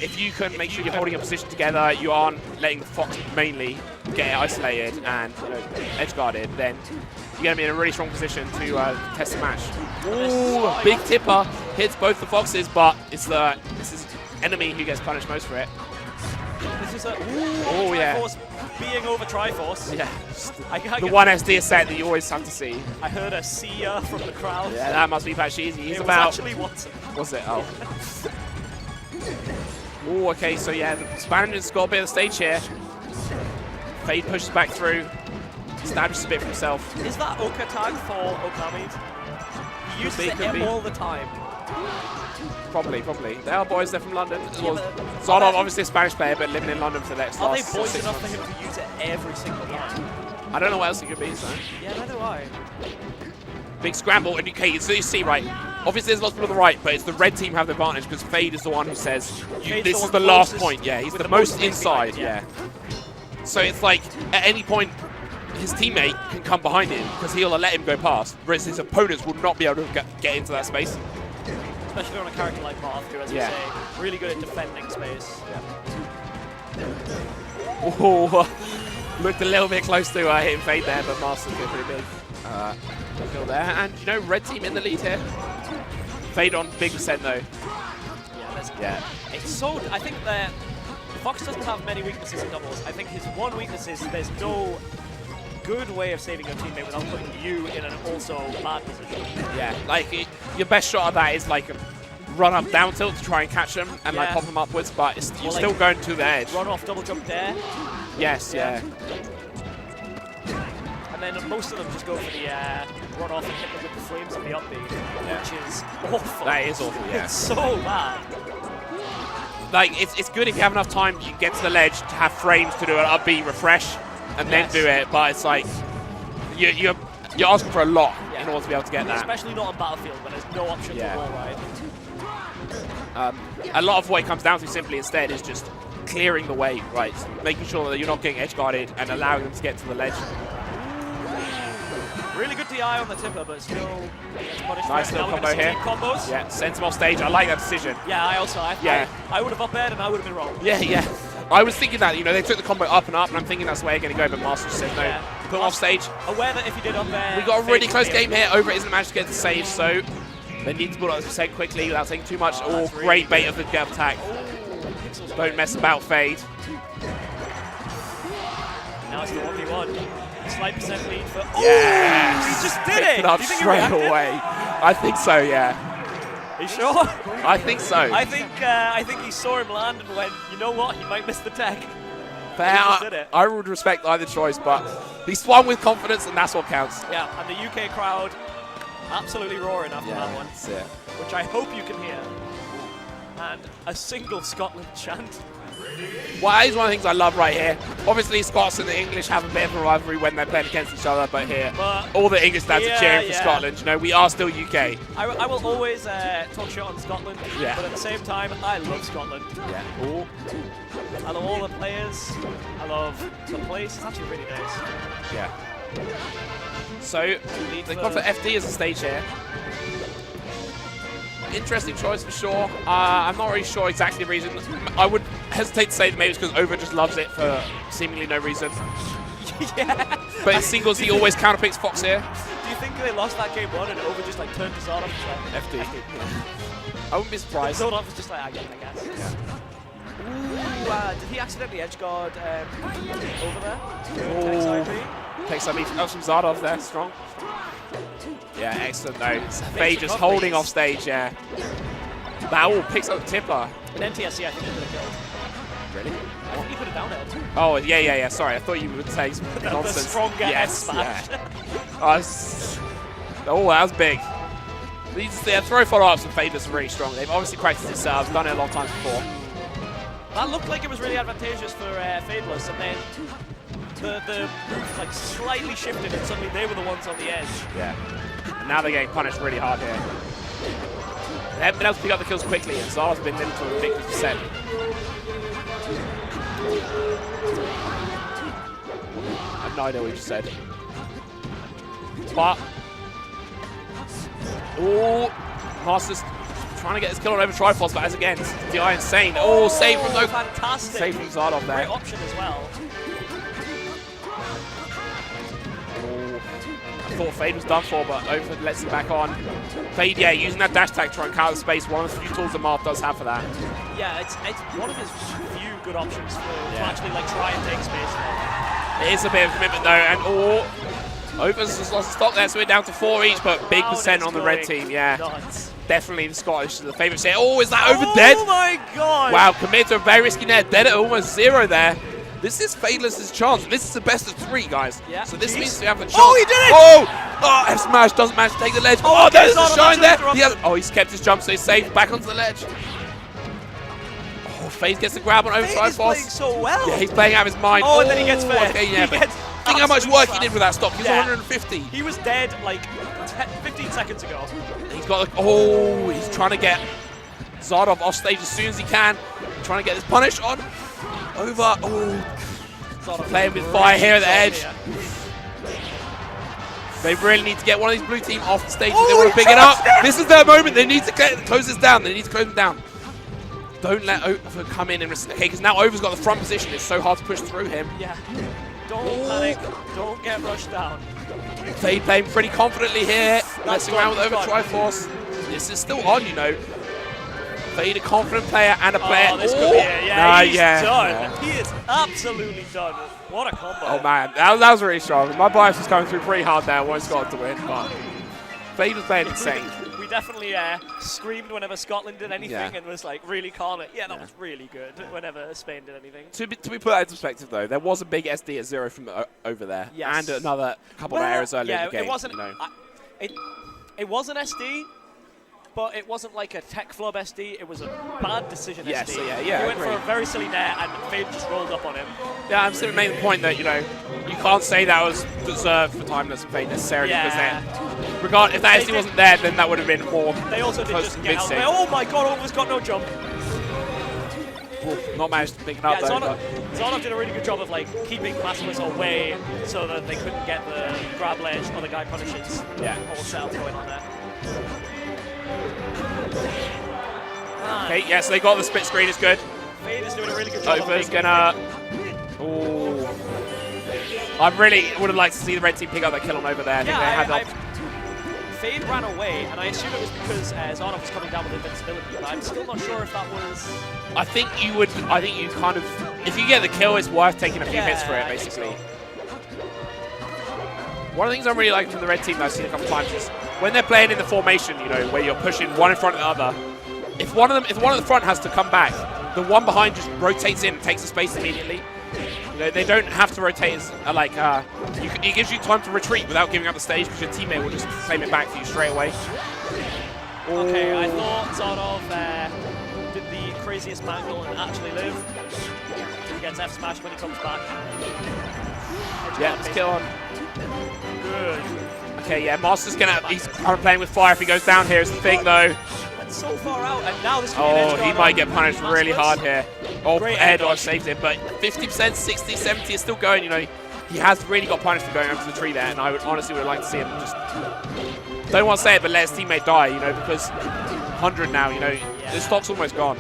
if you can make sure you're holding your position together, you aren't letting the Fox mainly get it isolated and edge guarded, then you're going to be in a really strong position to test the match. Ooh, big tipper hits both the Foxes, but it's this is enemy who gets punished most for it. This is a Overtriforce being Overtriforce. Yeah, the one SD set that you always have to see. I heard a see ya from the crowd. Yeah, that must be Pat Cheesy. He's it about. Was actually Watson. Was it? Oh. Oh, okay. So yeah, the Spaniard's got a bit of the stage here. Phade pushes back through, establishes a bit for himself. Is that Oka tag for Okami? He uses it all the time. Probably. They are boys, they're from London. Xardov, obviously a Spanish player, but living in London for the next Are they last boys 6 enough months. for him to use it every single time? I don't know what else it could be, so. Yeah, neither do I. Big scramble, and okay, so you see, right, obviously there's lots of people on the right, but it's the red team have the advantage because Phade is the one who says, this is the last point. Yeah, he's the most inside, yeah. So it's like, at any point, his teammate can come behind him because he'll let him go past, whereas his opponents will not be able to get into that space. Especially on a character like Marth, who, as you say, really good at defending space. Oh, looked a little bit close to hitting Phade there, but Master's good pretty big. Kill there, and you know, red team in the lead here. Phade on big percent though. It's so. I think that Fox doesn't have many weaknesses in doubles. I think his one weakness is there's no good way of saving your teammate without putting you in an also bad position. Yeah, like your best shot of that is like a run up down tilt to try and catch them and like pop them upwards, but you're still going to the edge. Run off double jump there. Yes, yeah. And then most of them just go for the run off and hit them with the flames of the upbeat, which is awful. That is awful, yeah. It's so bad. Like, it's good if you have enough time, you can get to the ledge to have frames to do an upbeat refresh and then do it, but it's like, you're asking for a lot in order to be able to get that. Especially not on Battlefield when there's no option for wall ride. A lot of what it comes down to simply instead is just clearing the way, right? Making sure that you're not getting edge guarded and allowing them to get to the ledge. Really good DI on the tipper, but still punished. Nice little combo here. Combos. Yeah, sends him off stage. I like that decision. Yeah, I would have up aired and I would have been wrong. Yeah. I was thinking that, they took the combo up and up, and I'm thinking that's the way they're going to go, but Master just said no. Put him off stage. Aware that if you did up air, we got a really close game here. Over isn't managed to get the save, so they need to put up the percent quickly without taking too much. Oh, great bait of the get attack. Don't mess about Phade. Now it's the 1v1. Slight percent lead for. Yes! He just did Picked it up straight away. I think so, yeah. Are you sure? I think so. I think he saw him land and went, you know what? He might miss the tech. Fair. I would respect either choice, but he swung with confidence, and that's what counts. Yeah, and the UK crowd absolutely roaring after that one, that's it. which I hope you can hear. And a single Scotland chant. Well, that is one of the things I love right here. Obviously, Scots and the English have a bit of a rivalry when they're playing against each other, but here, all the English lads are cheering for Scotland. We are still UK. I will always talk shit on Scotland, but at the same time, I love Scotland. Yeah. I love all the players. I love the place. It's actually really nice. Yeah. So, they've gone for FD as a stage here. Interesting choice for sure. I'm not really sure exactly the reason. I would hesitate to say that maybe it's because Over just loves it for seemingly no reason. Yeah. But in singles, he always counterpicks Fox here. Do you think they lost that game 1 and Over just like turned his arm off and like, FD. I wouldn't be surprised. Xardov was just like, I guess. Yeah. Ooh, did he accidentally edge guard Over there? Takes some from Xardov there, strong. Yeah, excellent though. Phade just holding off stage, yeah. That picks up the tipper. An NTSC I think he could have killed. Really? I think he could have down it. Oh, yeah. Sorry, I thought you would say some nonsense. The stronger smash. Yeah. Oh, that was big. These throw follow-ups and Phade are really strong. They've obviously practiced it themselves, done it a lot of times before. That looked like it was really advantageous for Phadeless, and then the like slightly shifted and suddenly they were the ones on the edge. Yeah. And now they're getting punished really hard here. They haven't been able to pick up the kills quickly, and Xardov's been limited to 50%. I have no idea what you just said. But, Masters trying to get this kill on Overtriforce, but as again, DI insane. Oh, save from no. Fantastic. Save from Xardov there. Great option as well. I thought Phade was done for, but Over lets him back on. Phade, yeah, using that dash tag to try and counter space. One of the few tools that Marth does have for that. Yeah, it's one of his few good options to actually like try and take space. It is a bit of commitment though, and Over's just lost stock there, so we're down to 4 each, but big percent on the red team, yeah. Nuts. Definitely the Scottish, the favourite set. Oh, is that Over dead? Oh my god! Wow, commit to a very risky net, dead at almost 0 there. This is Fadeless's chance. This is the best of 3, guys. Yeah. So this means we have a chance. Oh, he did it! Oh, F smash doesn't manage to take the ledge. Oh, okay, there's a shine there. He's kept his jump, so he's safe. Back onto the ledge. Oh, Phade gets the grab on Overtriforce. He's playing so well. Yeah, he's playing out of his mind. Oh, and then he gets Phade. Okay, yeah, but think how much work he did with that stop. He was 150. He was dead like 15 seconds ago. He's got like, he's trying to get Xardov off stage as soon as he can. Trying to get this punish on. Over. Playing with fire here at the edge. They really need to get one of these blue team off the stage if they want to pick it up. This is their moment. They need to close this down. They need to close them down. Don't let Over come in and okay, because now Over's got the front position. It's so hard to push through him. Yeah. Don't panic. Don't get rushed down. Phade playing pretty confidently here. Messing around with Overtriforce. This is still on, you know. Phade, a confident player and a player. Oh, this could be it. Yeah, he's done. Yeah. He is absolutely done. What a combo. Oh man, that was really strong. My bias was coming through pretty hard there. I wanted Scotland to win, but Phade was playing insane. We definitely screamed whenever Scotland did anything and was like really calm. Yeah, that was really good whenever Spain did anything. To be put that in perspective though, there was a big SD at 0 from Over there. Yes. And another couple of errors early in the game. It wasn't, you know. it was an SD, but it wasn't like a tech flub SD. It was a bad decision yes, SD. Yeah, he went for a very silly net, and Phade just rolled up on him. Yeah, I'm still making the point that, you know, you can't say that was deserved for Timeless and Phade necessarily, because if that SD wasn't there, then that would have been more. They also did just get out. Oh my god, Over's got no jump. Oof, not managed to pick it up though. Xardov did a really good job of like keeping Maskless away so that they couldn't get the grab ledge or the guy punishes. Yeah. Whole setup going on there. Okay, yes, they got the split screen, it's good. Phade is doing a really good job. Over's gonna. I really would have liked to see the red team pick up that kill on Over there. Phade ran away, and I assume it was because Xardov was coming down with invincibility, but I'm still not sure if that was. I think you kind of, if you get the kill, it's worth taking a few hits for it, basically. One of the things I really like from the red team that I've seen a couple times is when they're playing in the formation, you know, where you're pushing one in front of the other. If one of the front has to come back, the one behind just rotates in and takes the space immediately. You know, they don't have to rotate as it gives you time to retreat without giving up the stage because your teammate will just claim it back for you straight away. Okay, I thought Xardov did the craziest mangle and actually live. He gets F smash when he comes back. Yeah, let's kill on. Good. Okay, yeah, Master's he's playing with fire if he goes down here is the thing though. That's so far out, and now this could be an edge he might get punished really hard here. Oh, air dodge saved him, but 50%, 60, 70 is still going, you know. He has really got punished for going over the tree there, and I would honestly like to see him just, don't want to say it, but let his teammate die, you know, because 100 now, you know, the stock's almost gone.